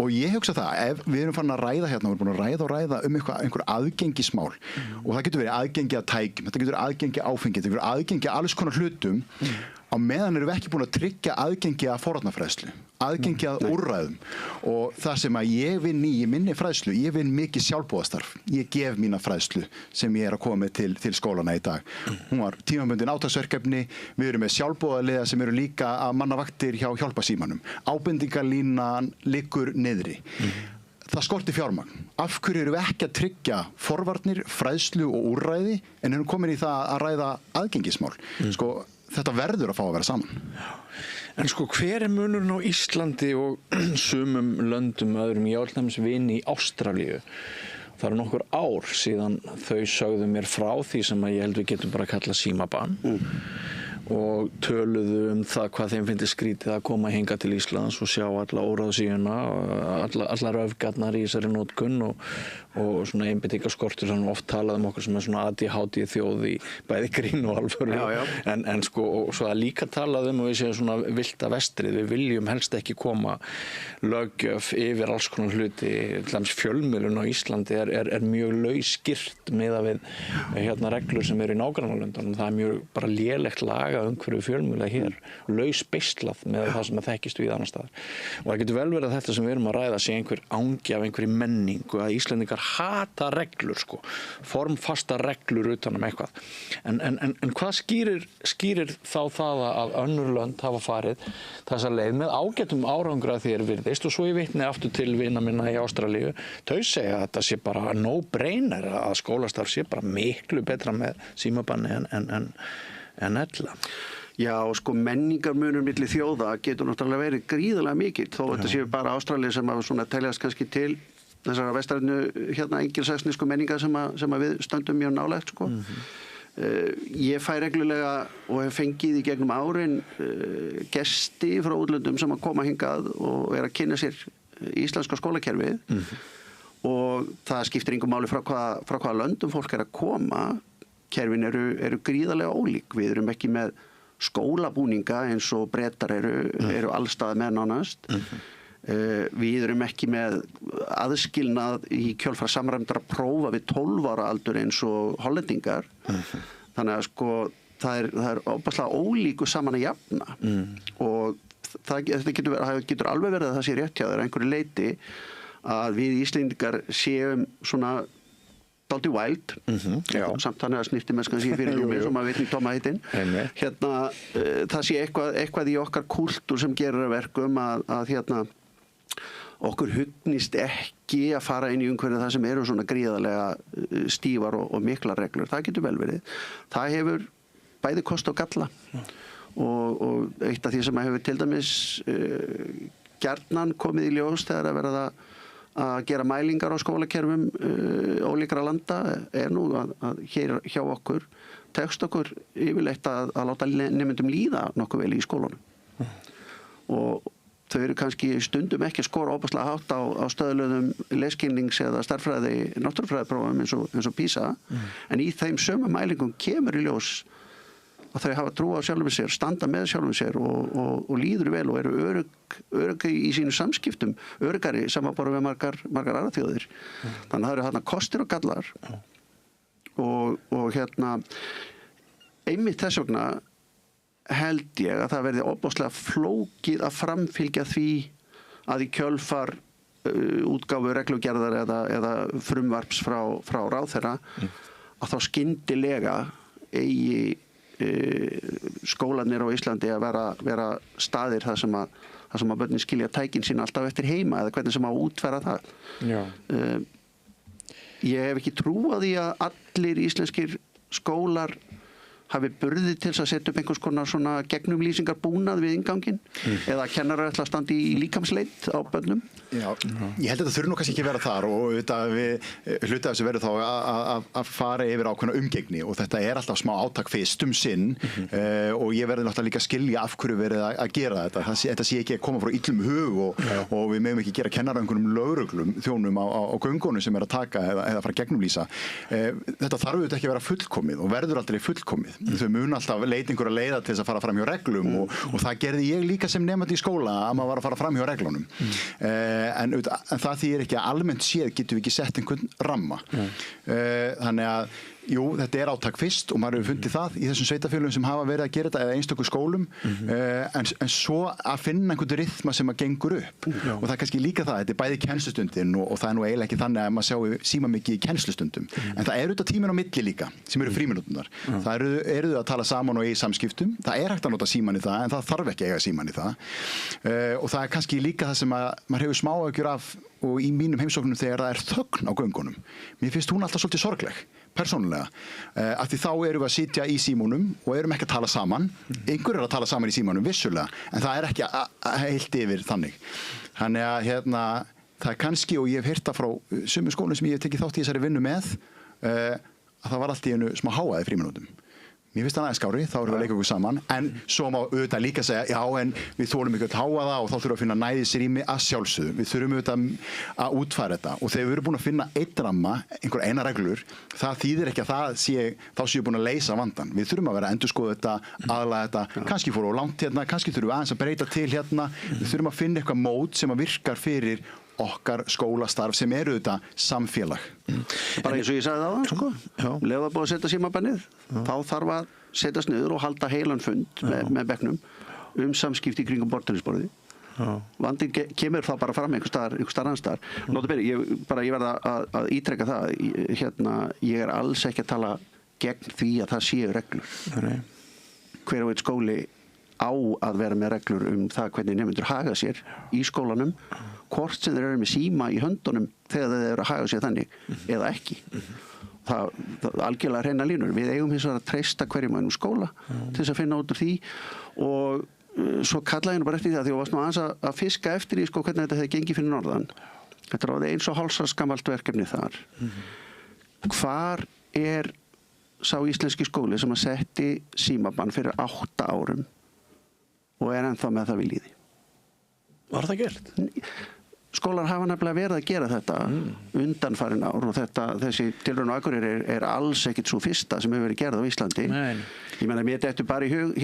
og ég hugsa það, ef við erum farin að ræða hérna, við erum búin að ræða einhver aðgengismál og það getur verið aðgengi að tækjum, þetta getur verið aðgengi að áfengi, þetta getur verið aðgengi að alls konar hlutum á meðan erum við ekki búin að tryggja aðgengi að forvarnafræðslu, aðgengi að úrræðum og það sem að ég vinn í minni fræðslu, ég vinn mikið sjálfboðastarf, ég gef mína fræðslu sem ég að koma með til skólana í dag. Hún var tímabundin átaksverkefni, við erum með sjálfboðaliða sem eru líka að manna vaktir hjá hjálparsímanum, ábendingarlínan liggur niðri. Það skorti fjármagn. Af hverju erum við ekki að tryggja forvarnir, fræðslu og úrræði en erum komin í það að ræða aðgengismál. Sko, þetta verður að fá að vera saman. En sko, hver er munurinn á Íslandi og sumum löndum öðrum jálnæmis vini í Ástralíu? Það eru nokkur ár síðan þau sögðu mér frá því sem að ég held við getum bara að kalla símabann og töluðu það hvað þeim finnst skrítið að koma hingað til Íslands og sjá alla óráðsíuna allar öfgarnar í þessari notkun og svona einbeitingarskortur sem oft talað okkur sem er svona ADHD þjóð í bæði grín og alvöru en sko og svo að líka talað og við séum svona villta vestrið, við viljum helst ekki koma löggjöf yfir alls konar hluti, til dæmis fjölmiðlun á Íslandi er mjög lausgirt miðað við reglur sem eru í nágrannalöndunum, það er mjög bara lélegt lag umhverju fjölmiðla hér, lausbeislað með það sem þekkist við annar staðar. Og það getur vel verið að þetta sem við erum að ræða sé einhver angi af einhverju menningu, að Íslendingar hata reglur, sko, formfasta reglur utan eitthvað. En hvað skýrir þá það að önnur lönd hafa farið þessa leið með ágætum árangur að því virðist og svo ég vitni aftur til vina minna í Ástralíu, þau segja að þetta sé bara no-brainer að skólastarf sé bara miklu betra með símabanni en ella. Já, sko menningarmunur milli þjóða getur náttúrulega verið gríðarlega mikill þó þetta séu bara Ástralíu sem að svona teljast kannski til þessara vestrænu engilsaxnesku menningar sem að við stöndum mjög nálægt, sko. Ég fæ reglulega og hef fengið í gegnum árin gesti frá útlöndum sem að koma hingað og að kynna sér íslenska skólakerfið og það skiptir engu máli frá hvaða löndum fólk að koma. Kerfin eru gríðarlega ólík. Við erum ekki með skólabúninga eins og Bretar eru allstaðar með nánast. Við erum ekki með aðskilnað í kjölfar samræmdra prófa við 12 ára aldur eins og hollendingar. Þannig að sko það er óbærslega ólíku saman að jafna og þetta getur alveg verið að það sé rétt hjá þér einhverju leyti að við Íslendingar séum svona dálítið wild, samt þannig að snýtti með skansi fyrir rúmi sem maður veit í tóma heitin. Það sé eitthvað í okkar kúltúr sem gerir að verkum að okkur hugnist ekki að fara inn í umhverfið það sem eru svona gríðarlega stífar og miklar reglur. Það getur vel verið. Það hefur bæði kost og galla og eitt af því sem hefur til dæmis gjarnan komið í ljós þegar að verða að gera mælingar á skólakerfum ólíkra landa nú að hér hjá okkur tekst okkur yfirleitt að láta nemendum líða nokkuð vel í skólanum. Og þau eru kannski stundum ekki að skora óbærslega hátt á stöðluðum leskynnings eða stærðfræði, náttúrufræðiprófum eins og PISA, en í þeim sömu mælingum kemur í ljós að þau hafa trú á sjálfum sér, standa með sjálfum sér og líður vel og eru örugg í sínum samskiptum, öruggari samanborið við margar aðrar þjóðir. Þannig að það eru þarna kostir og gallar og einmitt þess vegna held ég að það verði ofboðslega flókið að framfylgja því að í kjölfar útgáfu reglugerðar eða frumvarps frá ráðherra að þá skyndilega eigi skólarnir á Íslandi að vera staðir þar sem að börnin skilja tækin sín alltaf eftir heima eða hvernig sem á útfæra það. Ég hef ekki trú á því að allir íslenskir skólar hafi burði til að setja upp einhvers konar svona gegnumlýsingar búnað við innganginn eða kennarar ætla að standa í líkamsleit á börnum. Já, ég held að þetta þurfi nú kannski ekki vera þar og við hluti af þessu verður þá að fara yfir ákveðna umgengni og þetta alltaf smá átak fyrst sinn og ég verði náttúrulega líka að skilja af hverju verið að gera þetta. Þetta sé ekki að koma frá illum hug og við megum ekki gera kennara einhverjum lögreglum þjónum á göngunum sem að taka eða fara gegnumlýsa. Þetta þarf auðvitað ekki að vera fullkomið og verður aldrei fullkomið. Þau mun alltaf leita einhverja leiða til þess að fara fram hjá reglum og það gerði ég líka sem nemandi í skóla að maður var að fara fram hjá reglunum. En það þýðir ekki að almennt séð getum við ekki sett einhvern ramma. Þannig að jú, þetta átak fyrst og maður hefur fundið það í þessum sveitarfélögum sem hafa verið að gera þetta eða einstöku skólum en svo að finna einhvern rytma sem að gengur upp og það kannski líka það, þetta bæði kennslustundin og það nú eiginlega ekki þannig að maður sjá síma mikið í kennslustundum en það þetta tíminn á milli líka sem eru frímínúturnar. Það eru þau að tala saman og í samskiptum, það hægt að nota síman í það en það þarf ekki að eiga síman í það og það kannski líka það sem að maður hefur smá áhyggjur af og í mínum heimsóknum þegar það þögn á göngunum. Mér finnst hún alltaf svolítið sorgleg, persónulega. Af því þá erum við að sitja í símunum og erum ekki að tala saman. Einhver að tala saman í símanum, vissulega, en það ekki heilt yfir þannig. Þannig að það kannski, og ég hef heyrt það frá sumum skólum sem ég hef tekið þátt í þessari vinnu með, að það var allt í einu smá háaði frímínútum. Mér finnst það aðeins skári, þá erum við að leika okkur saman en svo má auðvitað líka segja já en við þolum ekki að háa það og þá þurfum við að finna næðisrými að sjálfsögðu. Við þurfum auðvitað að útfæra þetta og þegar við erum búin að finna einn ramma, eina reglur, það þýðir ekki að þá séu búin að leysa vandann. Við þurfum að vera að endurskoða þetta, aðlaga þetta, kannski fóru á langt hérna, kannski þurfum við aðeins að breyta til hérna. Við þurfum að finna eitthvað mót sem að virkar fyrir okkar skólastarf sem þetta samfélag. Bara eins og ég sagði áðan, sko. Leið að búið að setja símabannið, þá þarf að setjast niður og halda heilan fund með bekknum samskipti í kringum borðtennisborðið. Vandinn kemur þá bara fram einhver staðar annars staðar. Ég verða að ítreka það. Ég alls ekki að tala gegn því að það séu reglur. Hver og einn skóli á að vera með reglur það hvernig nemendur haga sér í skólanum hvort sem þeir eru með síma í höndunum þegar þeir eru að haga sér þannig eða ekki. Það algjörlega hreina línur. Við eigum hins vegar að treysta hverjum einum skóla til þess að finna út úr því og svo kallaði henni bara eftir því að því að varst nú aðeins að fiska eftir því hvernig þetta hefði gengið fyrir norðan. Þetta er eins og hálfsárskammalt verkefni þar. Hvar sá íslenski skóli sem að setti símabann fyrir 8 árum og ennþá með það við líði? Var það gert? Skólar hafa nefnilega verið að gera þetta undanfarin ár og þessi tilraun á Akureyri alls ekkit svo fyrsta sem hefur verið gerð á Íslandi. Nei. Ég meina, mér dettur bara í hug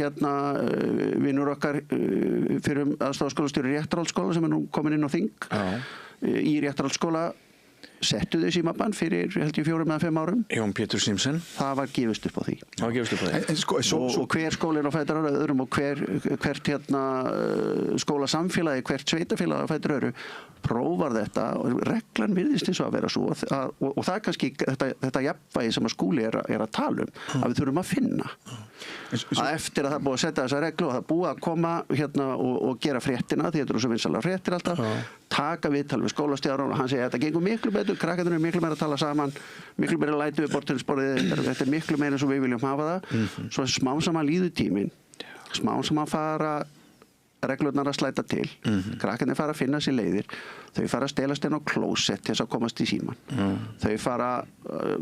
vinur okkar fyrir aðstoðarskólastjóri Réttarholtsskóla sem nú komin inn á þing. Í Réttarholtsskóla settu þau símabann fyrir, held ég, 4 eða 5 árum. Jón Pétur Simsen. Það var gefist upp á því. Það var gefist upp á því. Og hver skólinn á fætur öðrum og hvert skólasamfélagi, hvert sveitafélagi á fætur öðru prófar þetta og reglan virðist eins og að vera svo og það er kannski þetta jafnvægi sem að skúli er að tala að við þurfum að finna. Að eftir að það er búið að setja þessa reglu og það er búið að koma og gera fréttina, því þetta eru svo vinsalega fréttir alltaf, taka viðtal við skólastjórann og hann segir að þetta gengur miklu betur, krakkarnir eru miklu meira að tala saman, miklu meira að lætu við borðtennisborðið, þetta er miklu meira eins og við viljum hafa það. Svo smám saman líður tíminn, smám saman fara reglurnar að slæta til, krakkarnir fara að finna sér leiðir, þau fara að stelast inn á klósett til þess að komast í síman, þau fara,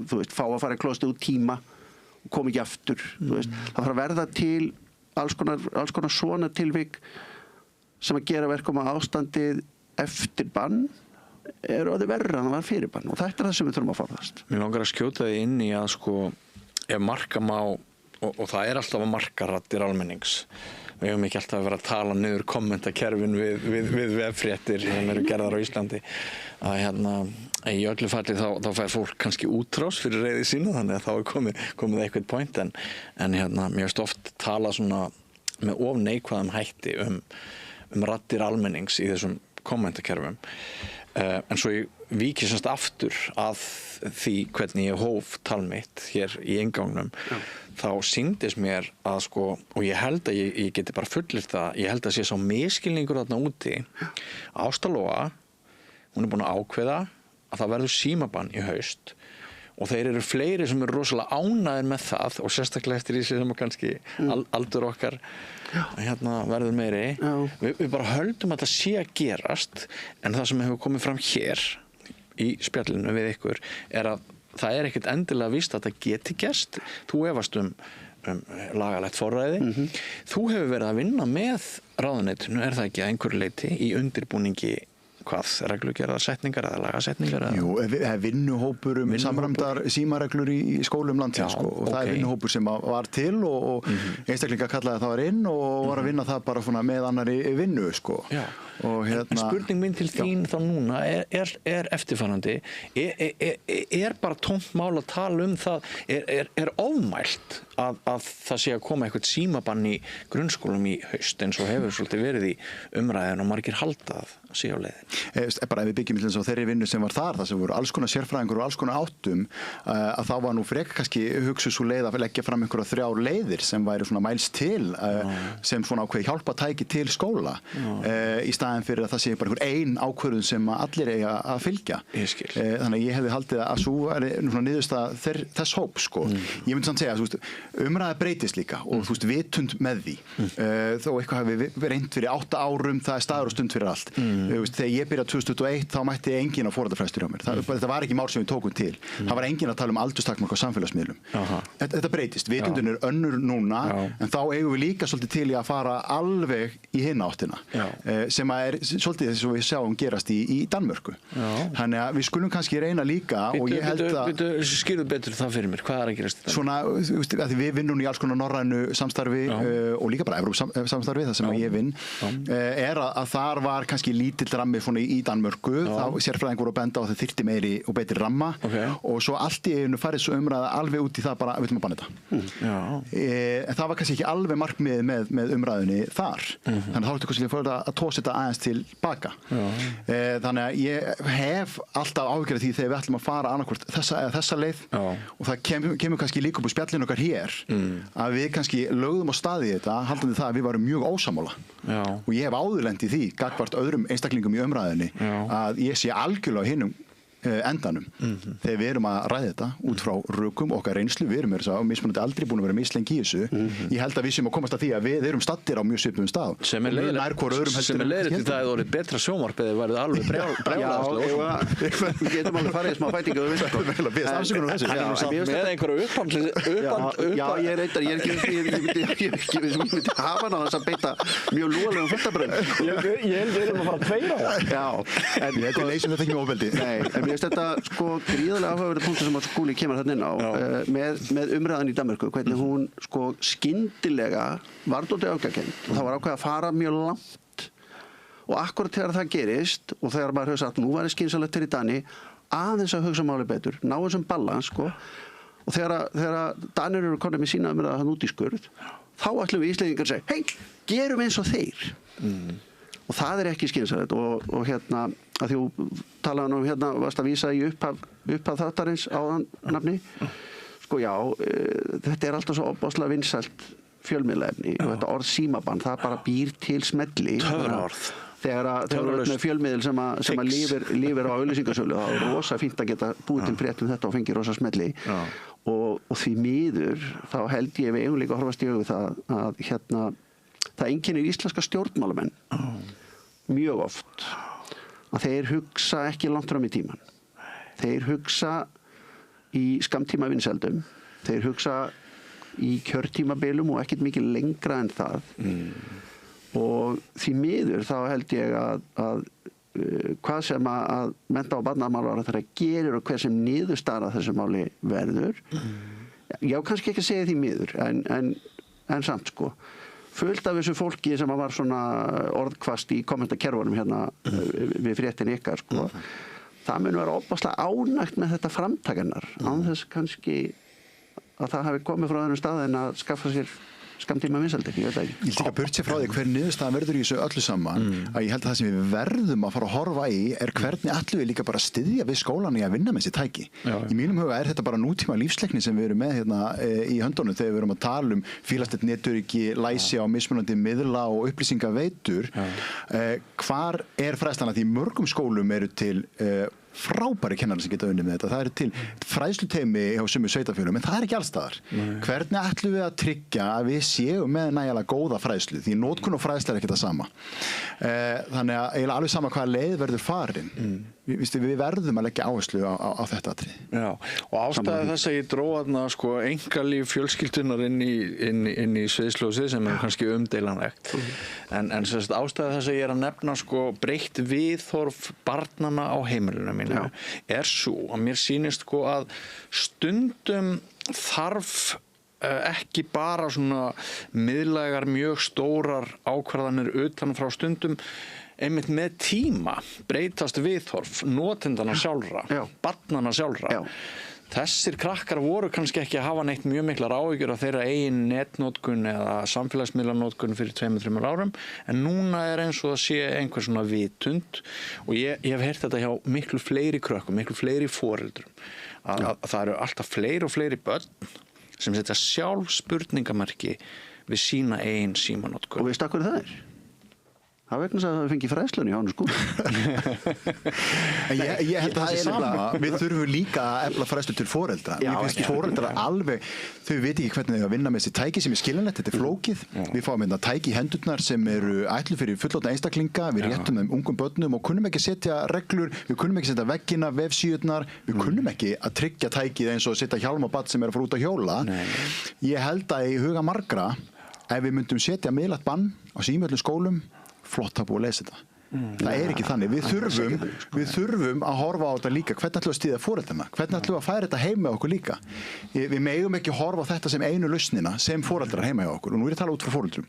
fá að fara í klósett út tíma og koma ekki aftur, það fara að verða til alls konar svona tilvik sem að gera verkum að ástandið eftir bann er orðið verra en það var fyrir bann og þetta er það sem við þurfum að forðast. Mér langar að skjóta þig inn í að ef marka má, og það er alltaf að marka raddir almennings. Við hefum ekki alltaf að vera að tala niður kommentakerfin við veffréttir sem eru gerðar á Íslandi. Að í öllu falli þá fær fólk kannski útrás fyrir reiði sína, þannig að þá er komið eitthvað point en mér finnst oft tala svona með of neikvæðum hætti um raddir almennings í þessum kommentakerfum. En svo ég víki semst aftur að því hvernig ég hóf tal mitt hér í inngangnum, þá sýndist mér að og ég held að ég geti bara fullyrt það, ég held að sé sá misskilningur þarna úti. Ásta Lóa, hún er búin að ákveða að það verður símabann í haust og þeir eru fleiri sem eru rosalega ánægðir með það og sérstaklega eftir því sem kannski aldur okkar verður meiri. Við bara höldum að það sé að gerast en það sem hefur komið fram hér í spjallinu við ykkur er að það er ekkert endilega víst að það geti gerst. Þú efast lagalegt forræði. Þú hefur verið að vinna með ráðuneytinu, er það ekki að einhverju leyti í undirbúningi reglugerðar setningar eða lagasetningar? Jú, vinnuhópur samræmdar símareglur í skólum landsins og það er vinnuhópur sem var til og einstaklingar kallaði það var inn og var að vinna það bara með annari vinnu En spurning mín til þín þá núna er eftirfarandi, er bara tómt mál að tala um það, er ofmælt að það sé að koma eitthvað símabann í grunnskólum í haust eins og hefur svolítið verið í umræðin og margir haldað að sé á leiðin? Bara ef við byggjum eins og þeirri vinnu sem var þar sem voru alls konar sérfræðingur og alls konar áttum að þá var nú frekar kannski hugsuð svo leið að leggja fram einhverja 3 leiðir sem væri svona mælst til sem svona ákveð hjálpatæki til skóla í staðinn fyrir að það sé bara einhver ein ákvörðun sem allir eiga að fylgja. Þannig að ég hefði haldið að svo er niðurstaða þess hóp Ég myndi samt segja umræða breytist líka og vitund með því þó eitthvað hafi reynt fyrir 8 árum það er staður og stund fyrir allt. Þegar ég byrjaði 2021 þá mætti enginn á foreldrafræðslu hjá mér. Þetta var ekki mál sem við tókum til. Það var enginn að tala um aldurstakmark á samfélagsmiðlum. Þetta breytist. Vitundin er önnur núna en þá eigum við líka svolítið til í að fara alveg í hina áttina sem er svolítið þess að við sjáum gerast í Danmörku. Þannig að við skulum kannski reyna líka og ég held að skýrðu betur það fyrir mér. Hvað er að gerast? Svona, við vinnum í alls konar norrænu samstarfi og líka bara Evrópsamstarfi það sem ég vinn er að þar var kannski lítill rammi í Danmörku þá sérfræðingur voru að benda á að það þyrfti meiri og betri ramma og svo allt í einu farið svo umræða alveg út í það bara við viljum að banna þetta. En það var kannski ekki alveg markmiðið með umræðunni þar. Þannig að þá ertu kannski að tósa þetta aðeins til baka. Þannig að ég hef alltaf áhyggjur af því þegar við ætlum að fara annarkvort þessa leið og það kemur kannski líka upp á spjallinu okkar hér að við kannski lögðum á staði þetta haldandi það að við varum mjög ósammála og ég hef áðurlent í því gagnvart öðrum einstaklingum í umræðinni að ég sé algjörlega á hinum endanum þegar við erum að ræða þetta út frá rökum okkar reynslu, við erum mismunandi aldrei búin að vera mislengi í þessu ég held að við séum að komast að því að við erum staddir á mjög svipuðum stað sem er leiðir til það að það er betra sjónvarp eða verið alveg brjálæðislega við getum alveg farið í smá fætingu með einhverju ég myndi hafa ná þess að beita mjög lúalegum fulltabrönd ég held við erum að fara að tveira en ég leysum þetta ekki með ofbeldi en mér finnst þetta gríðarlega áhugaverður punktur sem að Skúli kemur þarna inn á með umræðan í Danmörku, hvernig hún skyndilega var dálítið öfgakennd og það var ákveðið að fara mjög langt og akkurat þegar það gerist og þegar maður hefur sagt nú var skynsamlegt til í Dani aðeins að hugsa máli betur, ná þessum balans, sko. Og þegar Danir eru konið með sína umræða hann út í skurð, þá ætlum við Íslendingar að segja, hei, gerum eins og þeir. Og það ekki skynsamlegt og hérna, að þú talaði hérna, varst að vísa í upphaf þáttarins áðan nafni. Sko já, þetta alltaf svo ofboðslega vinsælt fjölmiðlaefni og þetta orð símabann, það bara býr til smelli. Töfraorð. Þegar með fjölmiðil sem að lifir á auglýsingasölu, það rosa fínt að geta búið til frétt þetta og fengið rosa smelli. Og því miður, þá held ég við eigum líka að horfast í augu að hérna, það einkennir íslenska stjórnmálamenn mjög oft að þeir hugsa ekki langt fram í tímann. Þeir hugsa í skammtíma vinsældum, þeir hugsa í kjörtímabilum og ekkert mikið lengra en það. Og því miður þá held ég að hvað sem að mennta- og barnamálaráðherra gerir og hver sem niðurstaða þessu máli verður. Já, kannski ekki að segja því miður, en samt sko. Fullt af þessu fólki sem var svona orðkvast í kommentakerfunum hérna við fréttin ykkar sko. Það mun vera ofboðslega ánægt með þetta framtakennar, án þess kannski að það hafi komið frá þennum stað en að skaffa sér skammtíma vinsældir, ég veit það ekki. Ég líka burt sér frá því hver niðurstaðan verður í þessu öllu saman, að ég held að það sem við verðum að fara að horfa í hvernig ætlum við líka bara að styðja við skólan í að vinna með þessi tæki. Í mínum huga þetta bara nútíma lífsleikni sem við erum með hérna í höndunum þegar við erum að tala félagslegt netöryggi, læsi á mismunandi miðla og upplýsingaveitur. Hvar fræðslan að í mörgum skólum eru til frábæri kennarar sem geta unnið með þetta. Það til fræðsluteymi hjá sumum sveitarfélögum, en það ekki alls staðar. Hvernig ætlum við að tryggja að við séum með nægilega góða fræðslu? Því notkun og fræðsla ekki það sama. Þannig að eiginlega alveg sama hvaða leið verður farin. Við verðum að leggja áherslu á þetta atriði. Já, og ástæði þess að ég dró þarna sko einkalíf fjölskyldunar inn í sviðsljósið sem kannski umdeilanlegt. En ástæði þess að ég að nefna sko breytt viðhorf barnanna á heimilinu mínu svo að mér sýnist sko að stundum þarf ekki bara svona miðlægar mjög stórar ákvarðanir utan frá stundum einmitt með tíma breytast viðhorf notendana sjálfra, barnanna sjálfra. Þessir krakkar voru kannski ekki að hafa neitt mjög miklar áhyggjur af þeirra eigin netnotkun eða samfélagsmiðlanotkun fyrir 2-3 árum, en núna eins og það sé einhver svona vitund og ég hef heyrt þetta hjá miklu fleiri krökkum, miklu fleiri foreldrum, að það eru alltaf fleiri og fleiri börn sem setja sjálf spurningamerki við sína eigin símanotkun. Og veistu af hverju það er? Það vegna að það fengið fræðslunni á hann sko. Ég held að það sama. Við þurfum líka að efla fræðslu til foreldra. Mér finnst foreldra alveg, þau veit ekki hvernig þau að vinna með þessi tæki sem skiljanlegt, þetta flókið. Við fáum hérna tæki í hendurnar sem eru ætluð fyrir fullorðna einstaklinga, við réttum þeim ungum börnum og kunnum ekki setja reglur, við kunnum ekki setja veggina, vefsíðurnar, við kunnum ekki að tryggja tækið eins og að setja hjálm á barn sem að fara út að hjóla. Ég held að í huga margra, ef við myndum setja miðlægt bann á símöllum skólum, flott að búið að lesa þetta. Það ekki þannig. Við þurfum að horfa á þetta líka. Hvernig ætlum við að styðja foreldrana? Hvernig ætlum við að færa þetta heim með okkur líka? Við megum ekki horfa á þetta sem einu lausnina sem foreldrar heima hjá okkur. Og nú ég að tala út frá foreldrum.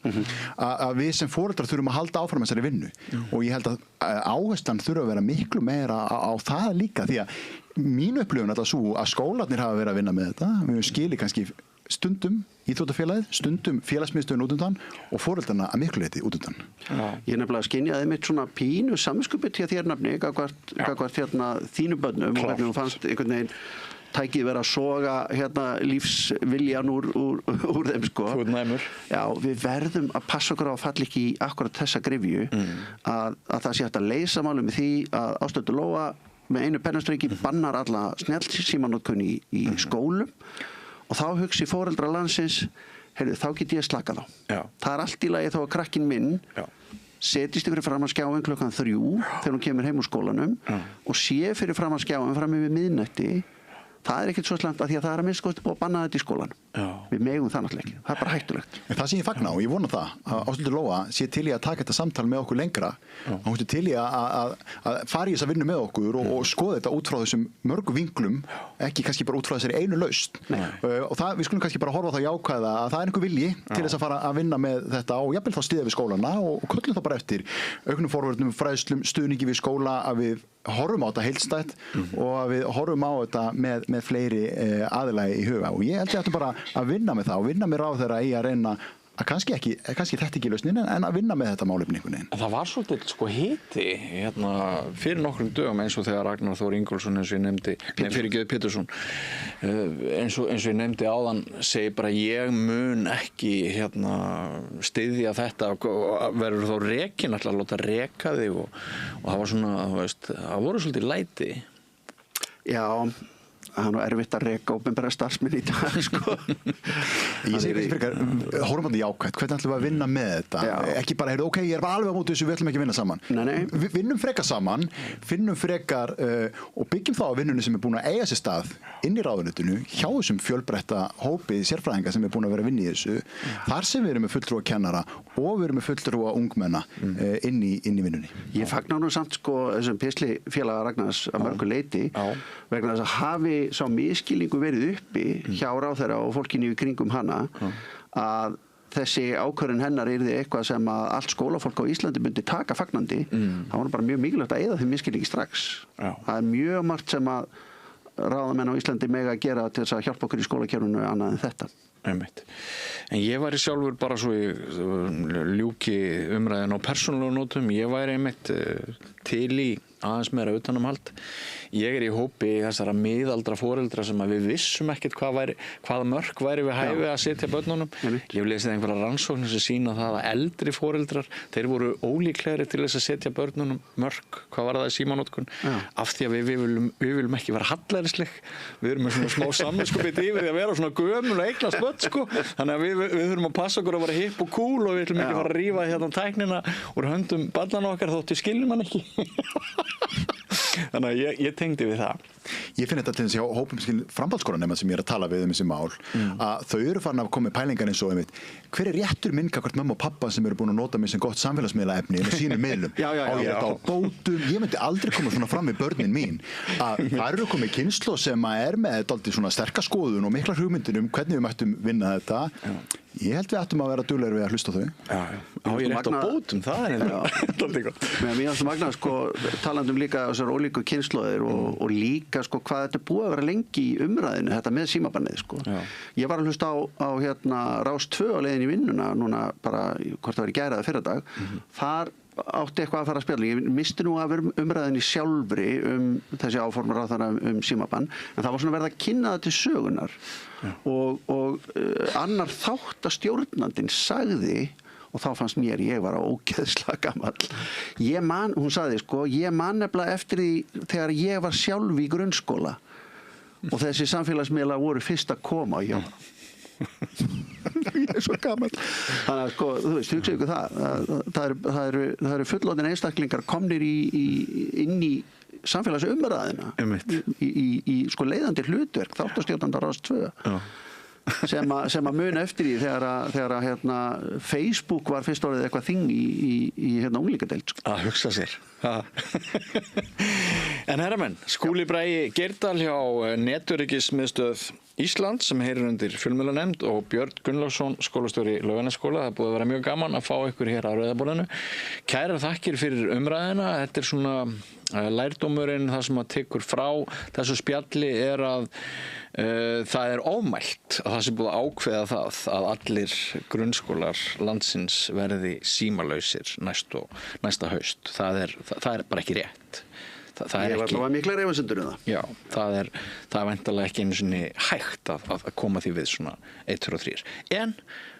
Að við sem foreldrar þurfum að halda áfram þessari vinnu. Og ég held að áherslan þurfa að vera miklu meira á það líka. Því að mín upplifun er þetta svo að skólarnir hafa verið að vinna með þetta. Við skilji kannski stundum íþróttafélagið, stundum félagsmiðstöðin út undan og foreldrana að miklu leyti út undan. Ég nefnilega skynjaði mitt svona pínu samviskubit hjá þér nafni, gagvart hérna þínu börnum og hvernig þú fannst einhvern veginn tækið vera að soga hérna lífsviljan úr þeim sko. Þú ert næmur. Já, við verðum að passa okkur á að falla ekki í akkurat þessa gryfju að það sé hægt að leysa málum með því að Ásthildur Lóa með einu pennastriki bannar alla snjallsímanotkun í skólum. Og þá hugsi foreldra landsins, heyrðu, þá get ég slakað á. Það allt í lagi þó að krakkinn minn setjist fyrir fram að skjáin 3:00 þegar hún kemur heim úr skólanum og sé fyrir fram að skjáin fram yfir miðnætti. Það ekkert svo slæmt að því að það að minnst búið að banna þetta í skólan. Við megum það náttúrulega ekki. Það bara hættulegt. En það sem ég fagna og ég vona það að Ásthildur Lóa sé til í að taka þetta samtal með okkur lengra. Hún sé til í að fara í þessa vinnu með okkur og skoða þetta út frá þessum mörgu vinklum, ekki kannski bara út frá þessari einu lausn. Og það, við skulum kannski bara horfa á það jákvæða að það einhver vilji til þess að fara að vinna með þetta og jafnvel þá styðja við skólana og köllum það bara eftir auknum forvörnum, fræðslum, stuðningi við skóla, að við horfum á þetta heildstætt og að við horfum á þetta með fleiri aðilagi í huga og ég held ég ættum bara að vinna með það og vinna með ráðherra í að reyna að kannski þetta ekki lausnin en að vinna með þetta málefni einhvern veginn. Það var svolítið sko hiti fyrir nokkrum dögum eins og þegar Ragnar Þór Ingólfsson eins og ég nefndi, fyrirgefðu Pétursson eins og ég nefndi áðan segi bara ég mun ekki styðja þetta verður þá rekin alltaf að láta reka þig og það var svona, það voru svolítið læti. Já, það er erfitt að reka opinbera starfsmenn í dag, sko. Ég segi þessi frekar, horfum á því jákvætt, hvernig ætlum við að vinna með þetta? Ekki bara, ok, ég er bara alveg á móti þessu, við ætlum ekki að vinna saman. Nei. Við vinnum frekar saman, finnum frekar og byggjum þá á vinnunni sem er búin að eiga sér stað inn í ráðuneytinu, hjá þessum fjölbreytta hópi sérfræðinga sem er búin að vera að vinna í þessu, þar sem við erum með fulltrúa kennara og við erum með fulltrúa ungmenna inn í vinnunni. Ég fagna nú samt sko þessum pistli félaga Ragnars að mörgu leyti vegna þess að hafi sá misskilningu verið uppi hjá ráðherra og fólkinu í kringum hana að þessi ákvörðun hennar yrði eitthvað sem að allt skólafólk á Íslandi myndi taka fagnandi, það var bara mjög mikilvægt að eyða þeim misskilningi strax. Það er mjög margt sem að ráðamenn á Íslandi mega að gera til þess að hjálpa okkur í skólakerfinu annað en þetta. Einmitt. En ég væri sjálfur bara svo í ljúki umræðin á persónulegu nótum, ég væri einmitt til í aðeins meira utanumhald. Ég er í hópi þessara miðaldra foreldra sem að við vissum ekkert hvaða mörk væri við hæfi að setja börnunum. Ég hef lesið einhverja rannsóknir sem sýna það að eldri foreldrar, þeir voru ólíklegri til þess að setja börnunum mörk, hvað var það í símanotkun, af því að við viljum ekki vera hallærisleg. Við erum með svona smá samvinskupið yfir því að vera svona gömul og eignast börn, sko. Þannig að við þurfum að passa okkur að vera hipp og cool og við ætlum ekki að fara að rífa hérna tæknina úr höndum barnanna okkar þótt við skiljum hann ekki. Þannig að ég tengdi við það. Ég finn þetta til þess að hópum framhaldsskólanema sem ég er að tala við þessi mál að þau eru farin að koma með pælingar eins og hver er réttur minn gagnvart mömmu og pappa sem eru búin að nota mig sem gott samfélagsmiðlaefni með sínum miðlum á ég þetta á bótum, ég myndi aldrei koma svona fram við börnin mín að það eru komið kynslóð sem er með dálítið svona sterka skoðun og miklar hugmyndir hvernig við mættum vinna þetta. Ég held við ættum að vera duglegir við að hlusta þau. Ég er rétt á bótum, það er dálítið gott. Mér finnst magna sko talandum líka þessar ólíku kynslóðir og líka sko hvað þetta er búið að vera lengi í umræðinu þetta með símabannið sko. Ég var að hlusta á Rás 2 á leiðin í vinnuna núna bara hvort það var í gær eða fyrradag. Þar átti eitthvað að fara að spjalla. Ég misti nú að vera umræðinni sjálfri þessi áformar á þarna símabann en það var svona verið að kynna það til sögunar og annar þáttastjórnandinn sagði og þá fannst mér, ég var ógeðslega gamall. Hún sagði sko, ég man nefnilega eftir því þegar ég var sjálf í grunnskóla og þessi samfélagsmiðlar voru fyrst að koma og ég er svo gamall. Þannig að sko, þú veist, hugsa ykkur það eru fullorðin einstaklingar komnir inn í samfélagsumræðina í sko leiðandi hlutverk þáttastjórnandar Rás 2 sem að muna eftir því þegar Facebook var fyrst orðið eitthvað þing í unglingadeild. Að hugsa sér. En herramenn, Skúli Bragi Geirdal hjá Netöryggismiðstöð Ísland sem heyrir undir fjölmiðlanefnd og Björn Gunnlaugsson, skólastjóri Laugarnesskóla. Það búið að vera mjög gaman að fá ykkur hér á Rauðaborðinu. Kærar þakkir fyrir umræðina. Þetta er svona lærdómurinn, það sem að tekur frá þessu spjalli er að það er ómælt að það sé búið að ákveða það að allir grunnskólar landsins verði símalausir næsta haust. Það er bara ekki rétt. Ég var bara mikla reyfasendur það. Já, það er væntanlega ekki einu sinni hægt að koma því við svona 1, 2 og 3. En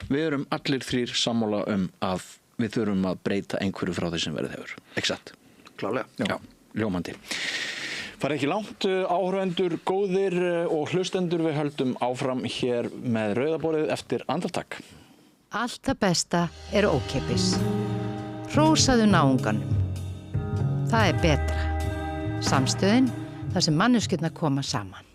við erum allir 3 sammála að við þurfum að breyta einhverju frá því sem verið hefur. Exakt. Klárlega. Já, ljómandi. Farið ekki langt, áhorfendur, góðir og hlustendur, við höldum áfram hér með Rauðaborðið eftir andartak. Allt það besta er ókeypis. Hrósaðu náunganum. Það er betra. Samstöðin þar sem manneskjurnar koma saman.